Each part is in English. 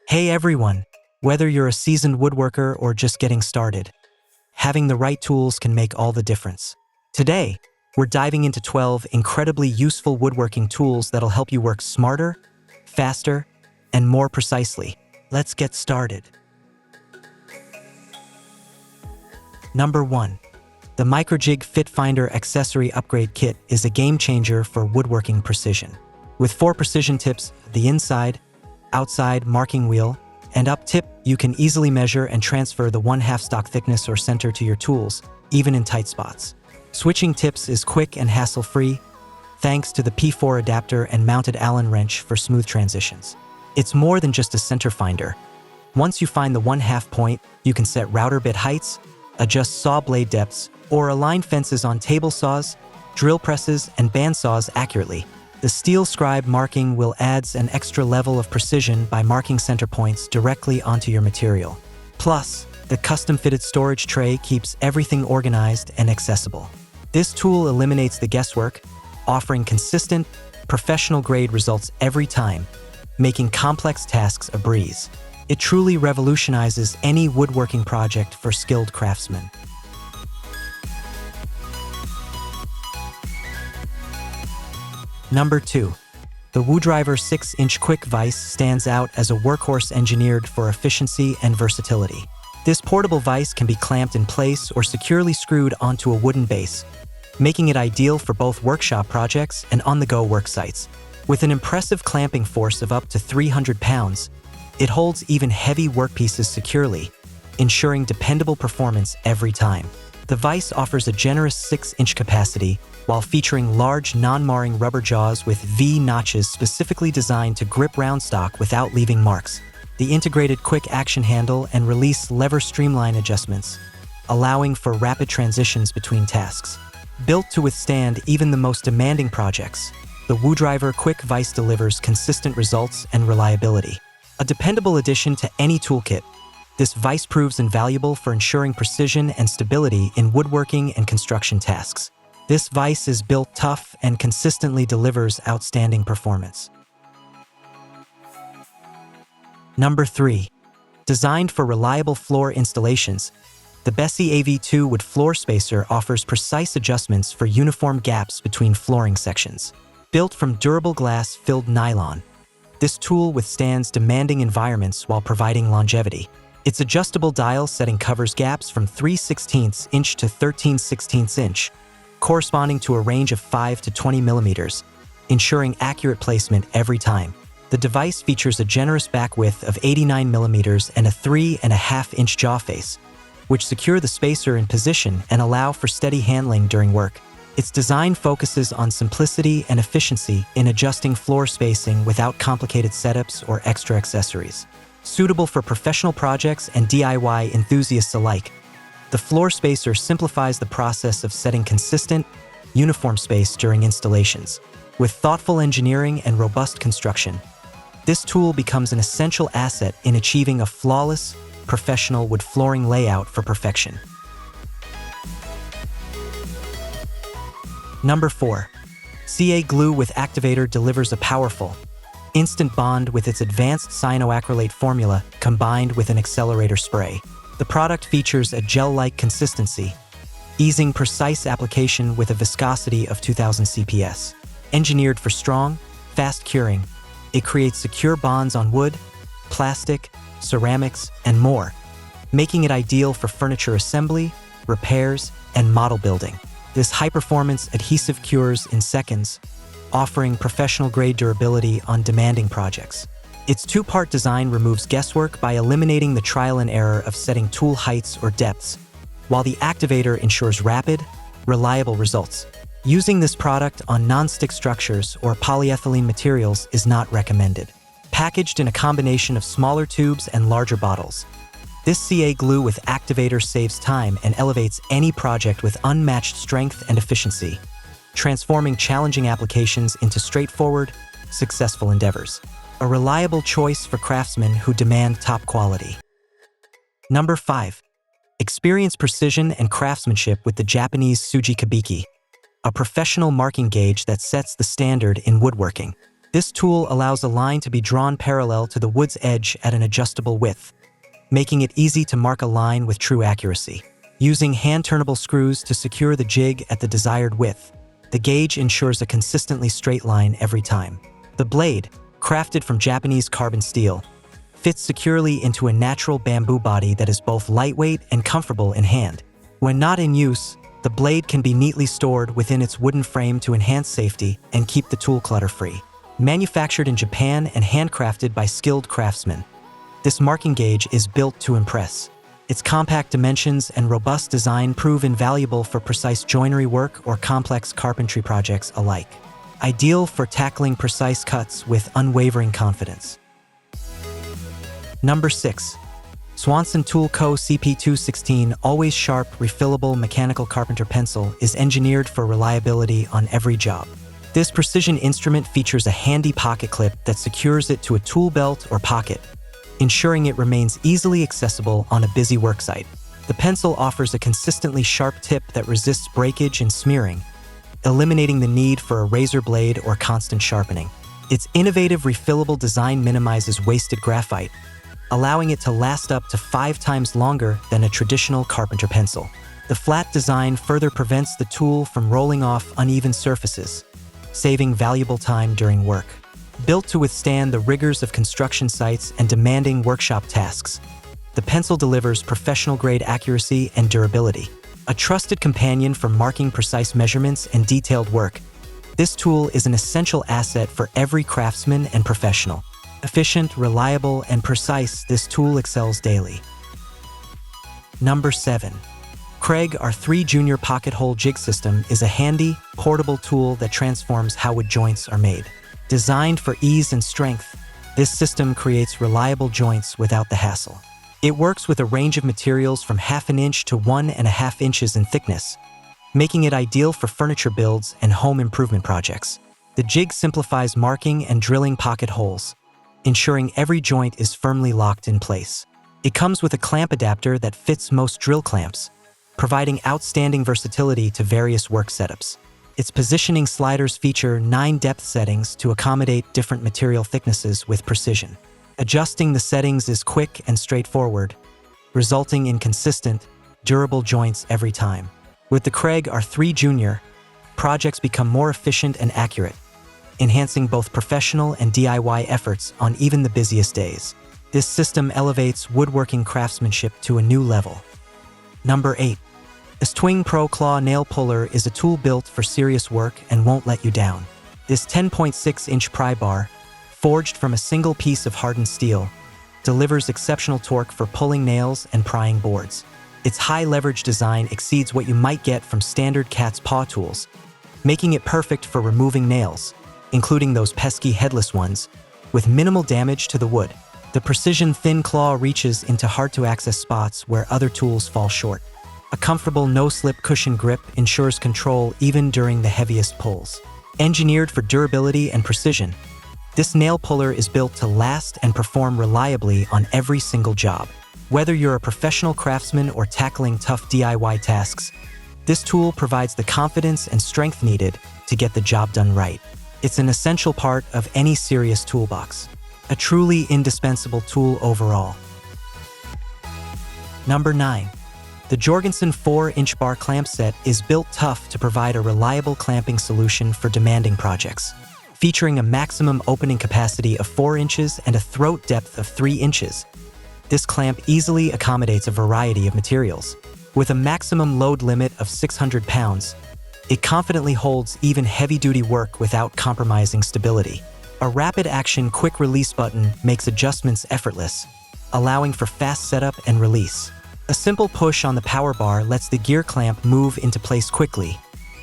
Hey everyone! Whether you're a seasoned woodworker or just getting started, having the right tools can make all the difference. Today, we're diving into 12 incredibly useful woodworking tools that'll help you work smarter, faster, and more precisely. Let's get started. Number 1. The Jig FitFinder Accessory Upgrade Kit is a game changer for woodworking precision. With 4 precision tips, the inside, outside marking wheel, and up tip, you can easily measure and transfer the 1/2 stock thickness or center to your tools, even in tight spots. Switching tips is quick and hassle-free, thanks to the P4 adapter and mounted Allen wrench for smooth transitions. It's more than just a center finder. Once you find the 1/2 point, you can set router bit heights, adjust saw blade depths, or align fences on table saws, drill presses, and bandsaws accurately. The steel scribe marking wheel adds an extra level of precision by marking center points directly onto your material. Plus, the custom-fitted storage tray keeps everything organized and accessible. This tool eliminates the guesswork, offering consistent, professional-grade results every time, making complex tasks a breeze. It truly revolutionizes any woodworking project for skilled craftsmen. Number 2. The WooDriver 6-inch Quick Vise stands out as a workhorse engineered for efficiency and versatility. This portable vise can be clamped in place or securely screwed onto a wooden base, making it ideal for both workshop projects and on-the-go work sites. With an impressive clamping force of up to 300 pounds, it holds even heavy workpieces securely, ensuring dependable performance every time. The vise offers a generous 6-inch capacity, while featuring large, non-marring rubber jaws with V-notches specifically designed to grip round stock without leaving marks. The integrated quick action handle and release lever streamline adjustments, allowing for rapid transitions between tasks. Built to withstand even the most demanding projects, the WooDriver Quick Vise delivers consistent results and reliability. A dependable addition to any toolkit, this vise proves invaluable for ensuring precision and stability in woodworking and construction tasks. This vise is built tough and consistently delivers outstanding performance. Number 3. Designed for reliable floor installations, the Besi AV2 Wood Floor Spacer offers precise adjustments for uniform gaps between flooring sections. Built from durable glass-filled nylon, this tool withstands demanding environments while providing longevity. Its adjustable dial setting covers gaps from 3/16 inch to 13/16 inch, corresponding to a range of 5 to 20 millimeters, ensuring accurate placement every time. The device features a generous back width of 89 millimeters and a 3.5-inch jaw face, which secure the spacer in position and allow for steady handling during work. Its design focuses on simplicity and efficiency in adjusting floor spacing without complicated setups or extra accessories. Suitable for professional projects and DIY enthusiasts alike, the floor spacer simplifies the process of setting consistent, uniform space during installations. With thoughtful engineering and robust construction, this tool becomes an essential asset in achieving a flawless, professional wood flooring layout for perfection. Number 4. CA Glue with Activator delivers a powerful, instant bond with its advanced cyanoacrylate formula combined with an accelerator spray. The product features a gel-like consistency, easing precise application with a viscosity of 2000 CPS. Engineered for strong, fast curing, it creates secure bonds on wood, plastic, ceramics, and more, making it ideal for furniture assembly, repairs, and model building. This high-performance adhesive cures in seconds, offering professional-grade durability on demanding projects. Its 2-part design removes guesswork by eliminating the trial and error of setting tool heights or depths, while the activator ensures rapid, reliable results. Using this product on non-stick structures or polyethylene materials is not recommended. Packaged in a combination of smaller tubes and larger bottles, this CA Glue with Activator saves time and elevates any project with unmatched strength and efficiency, transforming challenging applications into straightforward, successful endeavors. A reliable choice for craftsmen who demand top quality. Number 5. Experience precision and craftsmanship with the Japanese Suji Kabiki, a professional marking gauge that sets the standard in woodworking. This tool allows a line to be drawn parallel to the wood's edge at an adjustable width, making it easy to mark a line with true accuracy. Using hand-turnable screws to secure the jig at the desired width, the gauge ensures a consistently straight line every time. The blade, crafted from Japanese carbon steel, fits securely into a natural bamboo body that is both lightweight and comfortable in hand. When not in use, the blade can be neatly stored within its wooden frame to enhance safety and keep the tool clutter-free. Manufactured in Japan and handcrafted by skilled craftsmen, this marking gauge is built to impress. Its compact dimensions and robust design prove invaluable for precise joinery work or complex carpentry projects alike. Ideal for tackling precise cuts with unwavering confidence. Number 6. Swanson Tool Co. CP216 Always Sharp Refillable Mechanical Carpenter Pencil is engineered for reliability on every job. This precision instrument features a handy pocket clip that secures it to a tool belt or pocket, ensuring it remains easily accessible on a busy worksite. The pencil offers a consistently sharp tip that resists breakage and smearing, eliminating the need for a razor blade or constant sharpening. Its innovative refillable design minimizes wasted graphite, allowing it to last up to 5 times longer than a traditional carpenter pencil. The flat design further prevents the tool from rolling off uneven surfaces, saving valuable time during work. Built to withstand the rigors of construction sites and demanding workshop tasks, the pencil delivers professional-grade accuracy and durability. A trusted companion for marking precise measurements and detailed work, this tool is an essential asset for every craftsman and professional. Efficient, reliable, and precise, this tool excels daily. Number 7. Craig R3 Junior Pocket Hole Jig System is a handy, portable tool that transforms how wood joints are made. Designed for ease and strength, this system creates reliable joints without the hassle. It works with a range of materials from 1/2 inch to 1.5 inches in thickness, making it ideal for furniture builds and home improvement projects. The jig simplifies marking and drilling pocket holes, ensuring every joint is firmly locked in place. It comes with a clamp adapter that fits most drill clamps, providing outstanding versatility to various work setups. Its positioning sliders feature 9 depth settings to accommodate different material thicknesses with precision. Adjusting the settings is quick and straightforward, resulting in consistent, durable joints every time. With the Craig R3 Junior, projects become more efficient and accurate, enhancing both professional and DIY efforts on even the busiest days. This system elevates woodworking craftsmanship to a new level. Number 8. The Twing Pro Claw Nail Puller is a tool built for serious work and won't let you down. This 10.6-inch pry bar, forged from a single piece of hardened steel, delivers exceptional torque for pulling nails and prying boards. Its high-leverage design exceeds what you might get from standard cat's paw tools, making it perfect for removing nails, including those pesky headless ones, with minimal damage to the wood. The precision thin claw reaches into hard-to-access spots where other tools fall short. A comfortable no-slip cushion grip ensures control even during the heaviest pulls. Engineered for durability and precision, this nail puller is built to last and perform reliably on every single job. Whether you're a professional craftsman or tackling tough DIY tasks, this tool provides the confidence and strength needed to get the job done right. It's an essential part of any serious toolbox. A truly indispensable tool overall. Number 9. The Jorgensson 4-inch bar clamp set is built tough to provide a reliable clamping solution for demanding projects. Featuring a maximum opening capacity of 4 inches and a throat depth of 3 inches, this clamp easily accommodates a variety of materials. With a maximum load limit of 600 pounds, it confidently holds even heavy-duty work without compromising stability. A rapid-action quick-release button makes adjustments effortless, allowing for fast setup and release. A simple push on the power bar lets the gear clamp move into place quickly,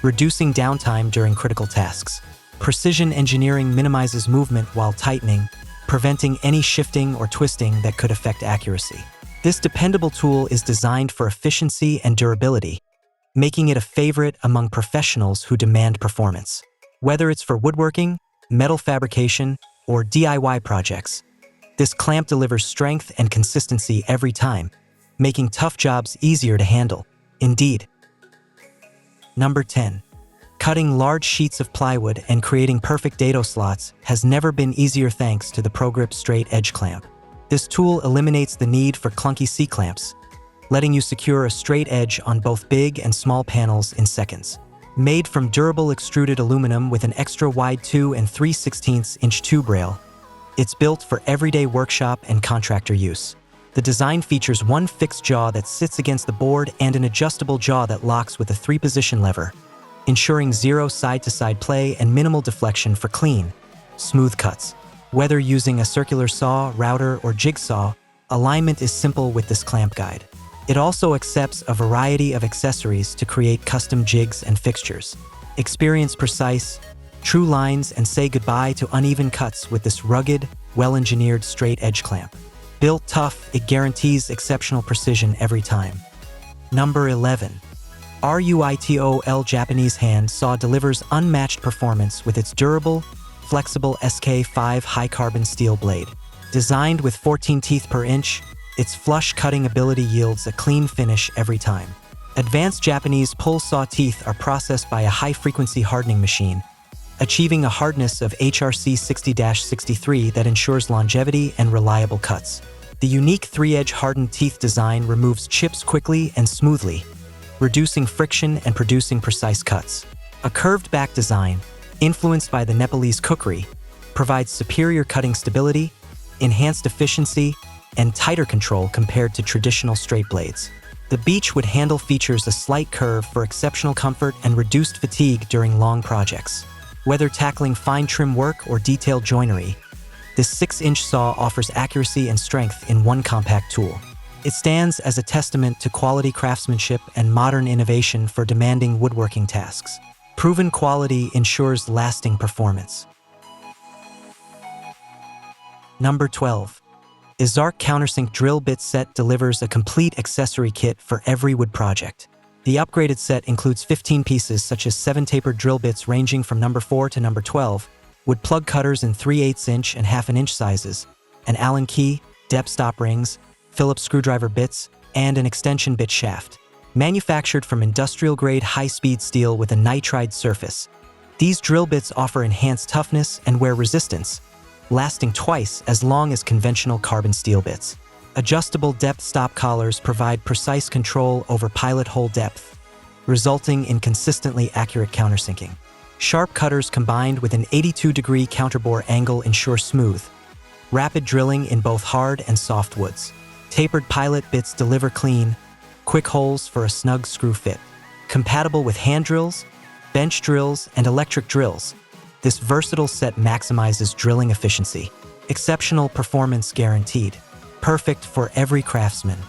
reducing downtime during critical tasks. Precision engineering minimizes movement while tightening, preventing any shifting or twisting that could affect accuracy. This dependable tool is designed for efficiency and durability, making it a favorite among professionals who demand performance. Whether it's for woodworking, metal fabrication, or DIY projects, this clamp delivers strength and consistency every time, making tough jobs easier to handle. Indeed. Number 10. Cutting large sheets of plywood and creating perfect dado slots has never been easier thanks to the ProGrip straight edge clamp. This tool eliminates the need for clunky C-clamps, letting you secure a straight edge on both big and small panels in seconds. Made from durable extruded aluminum with an extra wide 2 3/16" tube rail, it's built for everyday workshop and contractor use. The design features one fixed jaw that sits against the board and an adjustable jaw that locks with a 3-position lever, ensuring zero side-to-side play and minimal deflection for clean, smooth cuts. Whether using a circular saw, router, or jigsaw, alignment is simple with this clamp guide. It also accepts a variety of accessories to create custom jigs and fixtures. Experience precise, true lines and say goodbye to uneven cuts with this rugged, well-engineered straight edge clamp. Built tough, it guarantees exceptional precision every time. Number 11. Ryotol Japanese hand saw delivers unmatched performance with its durable, flexible SK5 high-carbon steel blade. Designed with 14 teeth per inch, its flush cutting ability yields a clean finish every time. Advanced Japanese pull saw teeth are processed by a high-frequency hardening machine, achieving a hardness of HRC 60-63 that ensures longevity and reliable cuts. The unique 3-edge hardened teeth design removes chips quickly and smoothly, reducing friction and producing precise cuts. A curved back design, influenced by the Nepalese cookery, provides superior cutting stability, enhanced efficiency, and tighter control compared to traditional straight blades. The beechwood handle features a slight curve for exceptional comfort and reduced fatigue during long projects. Whether tackling fine trim work or detailed joinery, this 6-inch saw offers accuracy and strength in one compact tool. It stands as a testament to quality craftsmanship and modern innovation for demanding woodworking tasks. Proven quality ensures lasting performance. Number 12. Isark countersink drill bit set delivers a complete accessory kit for every wood project. The upgraded set includes 15 pieces such as 7 tapered drill bits ranging from number 4 to number 12, wood plug cutters in 3/8" and 1/2 inch sizes, an Allen key, depth stop rings, Phillips screwdriver bits, and an extension bit shaft. Manufactured from industrial-grade high-speed steel with a nitride surface, these drill bits offer enhanced toughness and wear resistance, lasting twice as long as conventional carbon steel bits. Adjustable depth stop collars provide precise control over pilot hole depth, resulting in consistently accurate countersinking. Sharp cutters combined with an 82-degree counterbore angle ensure smooth, rapid drilling in both hard and soft woods. Tapered pilot bits deliver clean, quick holes for a snug screw fit. Compatible with hand drills, bench drills, and electric drills, this versatile set maximizes drilling efficiency. Exceptional performance guaranteed. Perfect for every craftsman.